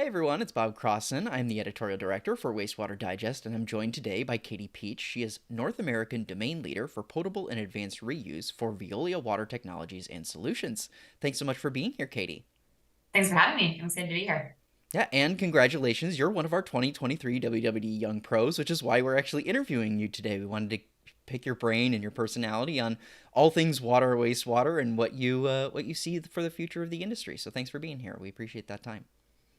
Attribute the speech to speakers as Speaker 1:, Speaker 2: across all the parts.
Speaker 1: everyone, it's Bob Crossan. I'm the editorial director for Wastewater Digest, and I'm joined today by Katie Peach. She is North American domain leader for potable and advanced reuse for Veolia Water Technologies and Solutions. Thanks so much for being here, Katie.
Speaker 2: Thanks for having me. I'm excited to be here.
Speaker 1: Yeah, and congratulations, you're one of our 2023 WWD Young Pros, which is why we're actually interviewing you today. We wanted to pick your brain and your personality on all things water, wastewater, and what you see for the future of the industry. So thanks for being here. We appreciate that time.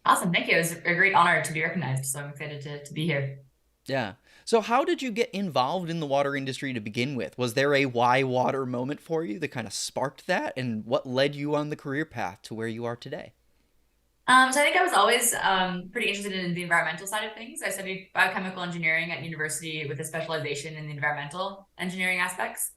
Speaker 2: Awesome. Thank you. It was a great honor to be recognized. So I'm excited to be here.
Speaker 1: Yeah. So how did you get involved in the water industry to begin with? Was there a why water moment for you that kind of sparked that? And what led you on the career path to where you are today?
Speaker 2: So I think I was always pretty interested in the environmental side of things. I studied biochemical engineering at university with a specialization in the environmental engineering aspects.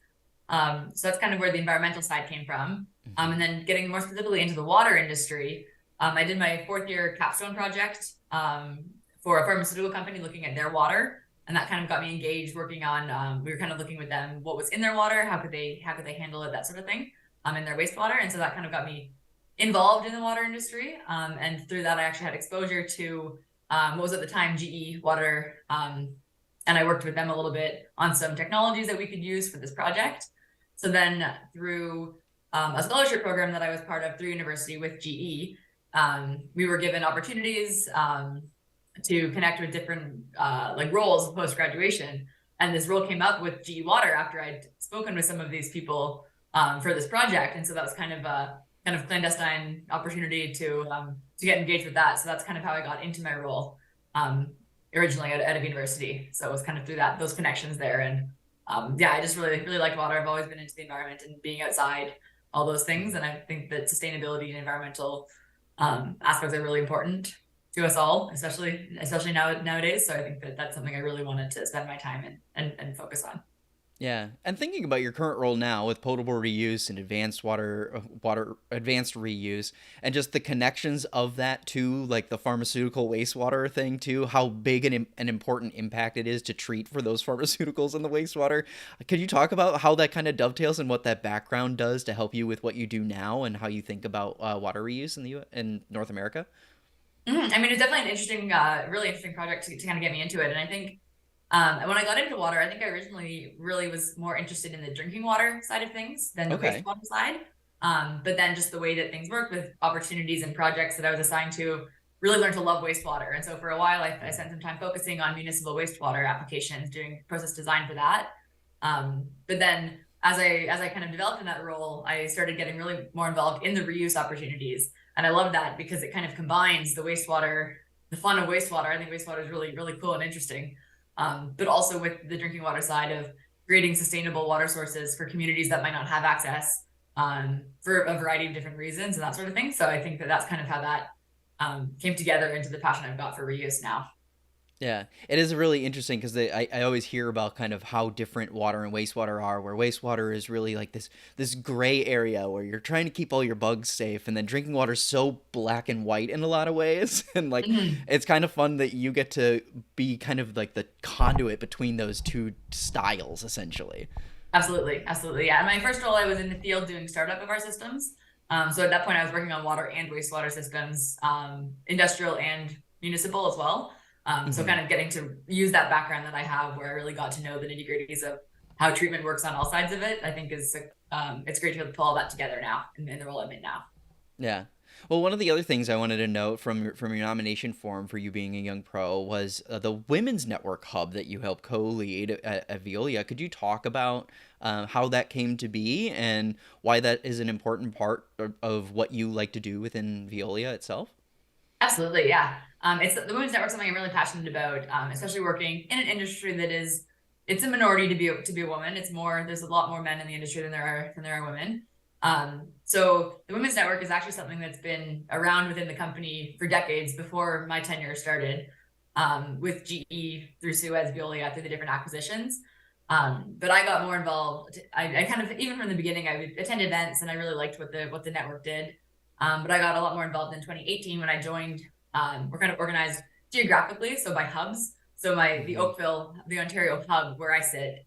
Speaker 2: So that's kind of where the environmental side came from. And then getting more specifically into the water industry, I did my fourth year capstone project for a pharmaceutical company looking at their water. And that kind of got me engaged working on, we were kind of looking with them what was in their water, how could they handle it, that sort of thing, in their wastewater. And so that kind of got me involved in the water industry. And through that, I actually had exposure to what was at the time GE Water. And I worked with them a little bit on some technologies that we could use for this project. So then through a scholarship program that I was part of through university with GE, we were given opportunities to connect with different like roles post-graduation. And this role came up with GE Water after I'd spoken with some of these people for this project. And so that was kind of a clandestine opportunity to get engaged with that. So that's kind of how I got into my role originally at a university. So it was kind of through those connections there. And yeah, I just really liked water. I've always been into the environment and being outside, all those things. And I think that sustainability and environmental aspects are really important to us all, especially nowadays. So I think that that's something I really wanted to spend my time in and focus on.
Speaker 1: Yeah, and thinking about your current role now with potable reuse and advanced advanced reuse, and just the connections of that to like the pharmaceutical wastewater thing too, how big an important impact it is to treat for those pharmaceuticals in the wastewater. Could you talk about how that kind of dovetails and what that background does to help you with what you do now and how you think about water reuse in in North America?
Speaker 2: I mean, it's definitely an interesting, really interesting project to kind of get me into it. And I think when I got into water, I think I originally really was more interested in the drinking water side of things than the
Speaker 1: Okay.
Speaker 2: wastewater side. But then just the way that things work with opportunities and projects that I was assigned to, really learned to love wastewater. And so for a while, I spent some time focusing on municipal wastewater applications, doing process design for that. But then as I kind of developed in that role, I started getting really more involved in the reuse opportunities. And I love that because it kind of combines the wastewater, the fun of wastewater. I think wastewater is really cool and interesting. But also with the drinking water side of creating sustainable water sources for communities that might not have access for a variety of different reasons and that sort of thing. So I think that that's kind of how that came together into the passion I've got for reuse now.
Speaker 1: Yeah, it is really interesting because I always hear about kind of how different water and wastewater are, where wastewater is really like this gray area where you're trying to keep all your bugs safe, and then drinking water is so black and white in a lot of ways, and like
Speaker 2: Mhm.
Speaker 1: it's kind of fun that you get to be kind of like the conduit between those two styles, essentially.
Speaker 2: Absolutely. Yeah. In my first role, I was in the field doing startup of our systems. So at that point, I was working on water and wastewater systems, industrial and municipal as well. So
Speaker 1: Hmm.
Speaker 2: kind of getting to use that background that I have, where I really got to know the nitty gritties of how treatment works on all sides of it. I think is it's great to be able to pull all that together now in the role I'm in now.
Speaker 1: Yeah. Well, one of the other things I wanted to note from your nomination form for you being a young pro was the Women's Network Hub that you helped co-lead at Veolia. Could you talk about how that came to be and why that is an important part of what you like to do within Veolia itself?
Speaker 2: Absolutely, yeah. It's the women's network, something I'm really passionate about, especially working in an industry that is it's a minority to be a woman. It's more there's a lot more men in the industry than there are women. So the women's network is actually something that's been around within the company for decades before my tenure started, with GE through Suez, Veolia through the different acquisitions. But I got more involved. I kind of even from the beginning I would attend events and I really liked what the network did. But I got a lot more involved in 2018 when I joined. We're kind of organized geographically, so by hubs. So the
Speaker 1: Hmm.
Speaker 2: Oakville, the Ontario hub where I sit,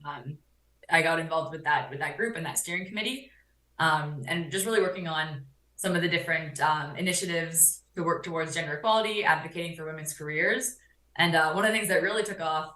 Speaker 2: I got involved with that group and that steering committee, and just really working on some of the different initiatives to work towards gender equality, advocating for women's careers. And one of the things that really took off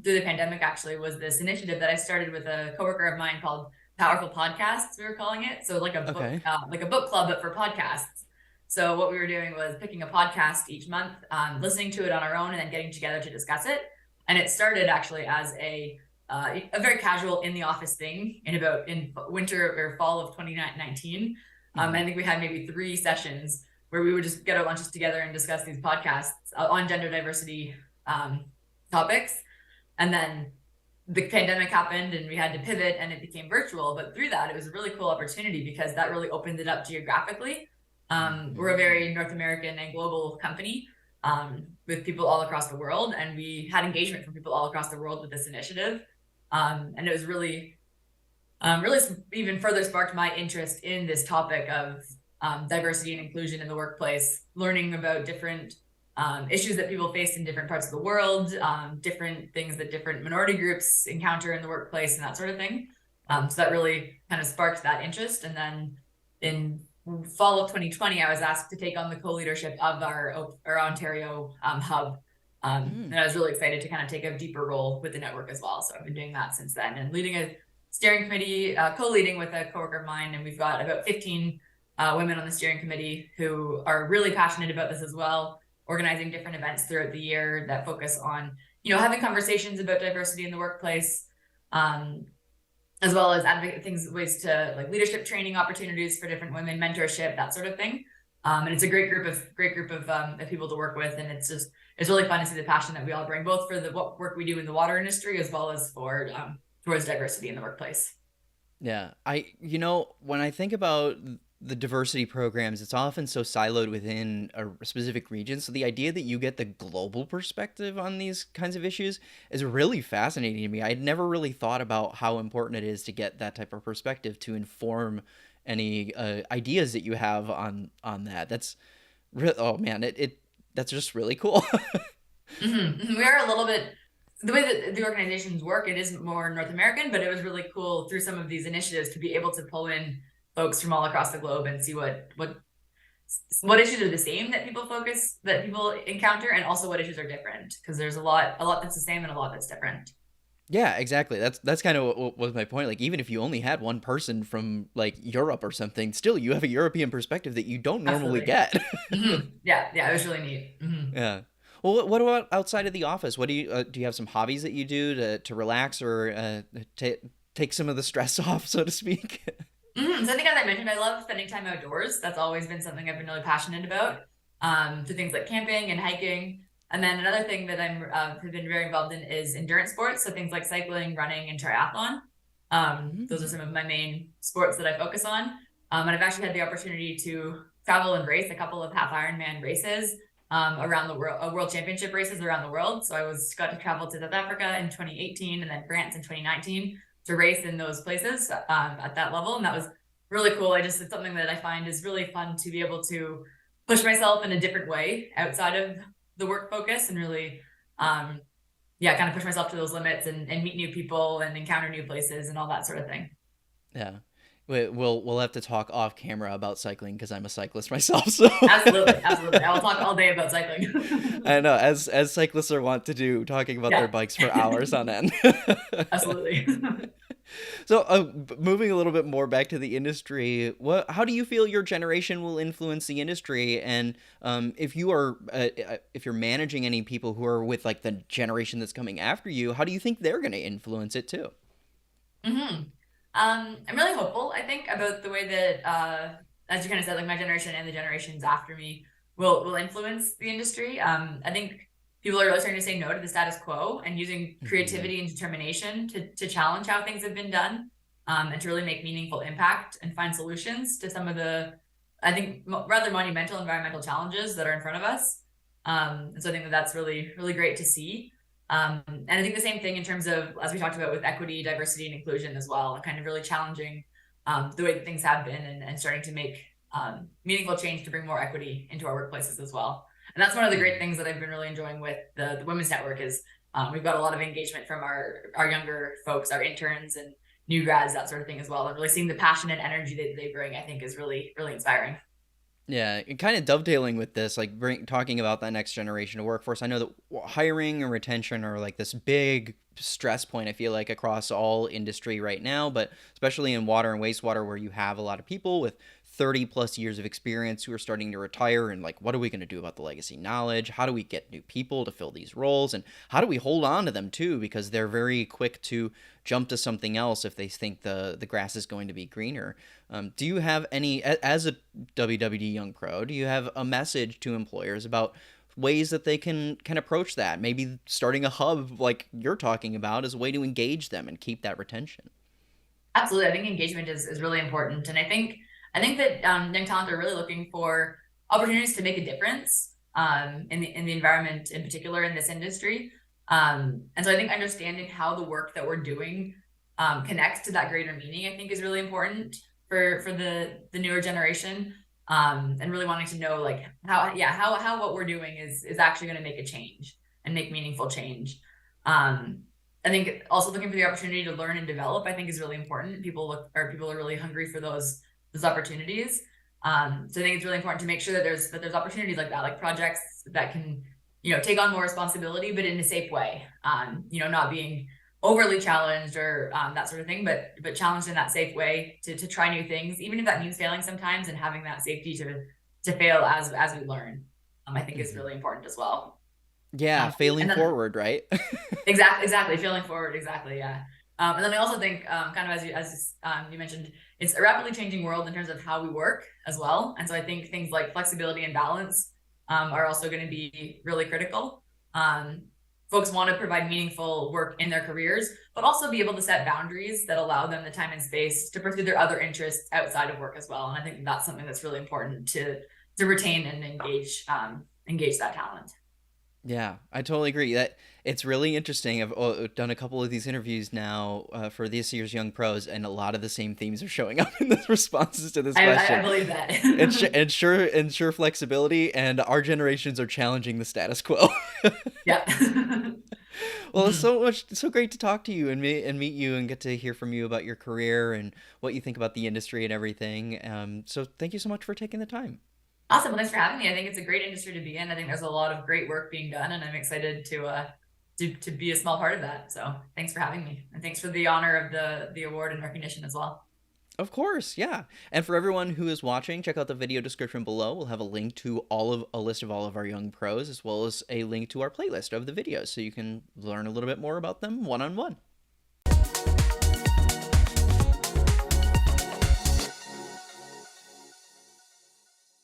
Speaker 2: through the pandemic actually was this initiative that I started with a coworker of mine called Powerful Podcasts, we were calling it. So like
Speaker 1: Okay.
Speaker 2: a book club, but for podcasts. So what we were doing was picking a podcast each month, listening to it on our own, and then getting together to discuss it. And it started actually as a very casual in the office thing in winter or fall of 2019. I think we had maybe 3 sessions where we would just get our lunches together and discuss these podcasts on gender diversity topics. And then the pandemic happened and we had to pivot and it became virtual. But through that, it was a really cool opportunity because that really opened it up geographically. We're a very North American and global company with people all across the world. And we had engagement from people all across the world with this initiative. And it was really even further sparked my interest in this topic of diversity and inclusion in the workplace, learning about different issues that people face in different parts of the world, different things that different minority groups encounter in the workplace and that sort of thing. So that really kind of sparked that interest. And then in fall of 2020, I was asked to take on the co-leadership of our Ontario hub. And I was really excited to kind of take a deeper role with the network as well. So I've been doing that since then and leading a steering committee, co-leading with a coworker of mine. And we've got about 15 women on the steering committee who are really passionate about this as well, organizing different events throughout the year that focus on, having conversations about diversity in the workplace, as well as advocate ways to like leadership training opportunities for different women, mentorship, that sort of thing. And it's a great group of people to work with. And it's really fun to see the passion that we all bring, both for the work we do in the water industry, as well as for towards diversity in the workplace.
Speaker 1: Yeah. When I think about the diversity programs, it's often so siloed within a specific region. So the idea that you get the global perspective on these kinds of issues is really fascinating to me. I'd never really thought about how important it is to get that type of perspective to inform any ideas that you have on that. That's oh man, that's just really cool.
Speaker 2: We are a little bit, the way that the organizations work, it is more North American, but it was really cool through some of these initiatives to be able to pull in folks from all across the globe and see what issues are the same that people encounter, and also what issues are different, because there's a lot that's the same and a lot that's different.
Speaker 1: Yeah, exactly. That's kind of what was my point. Like, even if you only had one person from like Europe or something, still you have a European perspective that you don't normally
Speaker 2: Absolutely.
Speaker 1: get.
Speaker 2: Yeah, it was really neat.
Speaker 1: Yeah. Well, what about outside of the office? What do you have some hobbies that you do to relax or take some of the stress off, so to speak?
Speaker 2: So I think, as I mentioned, I love spending time outdoors. That's always been something I've been really passionate about. To things like camping and hiking. And then another thing that have been very involved in is endurance sports. So things like cycling, running, and triathlon. Those are some of my main sports that I focus on. And I've actually had the opportunity to travel and race a couple of half Ironman races around the world, world championship races around the world. So I got to travel to South Africa in 2018 and then France in 2019 to race in those places at that level. And that was really cool. It's something that I find is really fun to be able to push myself in a different way outside of the work focus and really, kind of push myself to those limits and meet new people and encounter new places and all that sort of thing.
Speaker 1: Yeah. We'll have to talk off camera about cycling because I'm a cyclist myself. So
Speaker 2: Absolutely. I will talk all day about cycling.
Speaker 1: I know, as cyclists are wont to do, talking about their bikes for hours on end.
Speaker 2: Absolutely.
Speaker 1: So, moving a little bit more back to the industry, how do you feel your generation will influence the industry? And if you're managing any people who are with like the generation that's coming after you, how do you think they're going to influence it too?
Speaker 2: I'm really hopeful, I think, about the way that, as you kind of said, like my generation and the generations after me will influence the industry. I think people are really starting to say no to the status quo and using creativity and determination to challenge how things have been done, and to really make meaningful impact and find solutions to some of the, I think, rather monumental environmental challenges that are in front of us. And so I think that's really, really great to see. And I think the same thing in terms of, as we talked about with equity, diversity, and inclusion as well, kind of really challenging the way that things have been and starting to make meaningful change to bring more equity into our workplaces as well. And that's one of the great things that I've been really enjoying with the Women's Network is we've got a lot of engagement from our younger folks, our interns and new grads, that sort of thing as well. And really seeing the passion and energy that they bring, I think, is really, really inspiring.
Speaker 1: Yeah, and kind of dovetailing with this, like talking about that next generation of workforce. I know that hiring and retention are like this big stress point. I feel like across all industry right now, but especially in water and wastewater, where you have a lot of people with 30 plus years of experience who are starting to retire, and like, what are we going to do about the legacy knowledge? How do we get new people to fill these roles, and how do we hold on to them too? Because they're very quick to jump to something else if they think the grass is going to be greener. Do you have any, as a WWD Young Pro, do you have a message to employers about ways that they can approach that? Maybe starting a hub like you're talking about is a way to engage them and keep that retention.
Speaker 2: Absolutely. I think engagement is really important. And I think that young talent are really looking for opportunities to make a difference in the environment in particular in this industry. And so I think understanding how the work that we're doing connects to that greater meaning, I think is really important for the newer generation. And really wanting to know like how what we're doing is actually going to make a change and make meaningful change. Um, I think also looking for the opportunity to learn and develop, I think, is really important. People are really hungry for those opportunities. So I think it's really important to make sure that there's opportunities like that, like projects that can, take on more responsibility, but in a safe way. Not being overly challenged or that sort of thing, but challenged in that safe way to try new things, even if that means failing sometimes, and having that safety to fail as we learn. I think is
Speaker 1: Hmm.
Speaker 2: really important as well.
Speaker 1: Yeah, failing
Speaker 2: And then
Speaker 1: forward, right?
Speaker 2: exactly, feeling forward, exactly, yeah. And then I also think, kind of as you mentioned, it's a rapidly changing world in terms of how we work as well. And so I think things like flexibility and balance are also going to be really critical. Um, Folks want to provide meaningful work in their careers, but also be able to set boundaries that allow them the time and space to pursue their other interests outside of work as well. And I think that's something that's really important to retain and engage that talent.
Speaker 1: Yeah, I totally agree. That it's really interesting. I've done a couple of these interviews now for this year's Young Pros, and a lot of the same themes are showing up in the responses to this
Speaker 2: I
Speaker 1: question.
Speaker 2: believe that.
Speaker 1: Ensure flexibility, and our generations are challenging the status quo.
Speaker 2: Yeah.
Speaker 1: Well, it's so great to talk to you and meet you and get to hear from you about your career and what you think about the industry and everything. So thank you so much for taking the time.
Speaker 2: Awesome. Well, thanks for having me. I think it's a great industry to be in. I think there's a lot of great work being done, and I'm excited to be a small part of that. So thanks for having me, and thanks for the honor of the award and recognition as well.
Speaker 1: Of course, yeah. And for everyone who is watching, check out the video description below. We'll have a link to all of a list of all of our young pros, as well as a link to our playlist of the videos, so you can learn a little bit more about them one on one.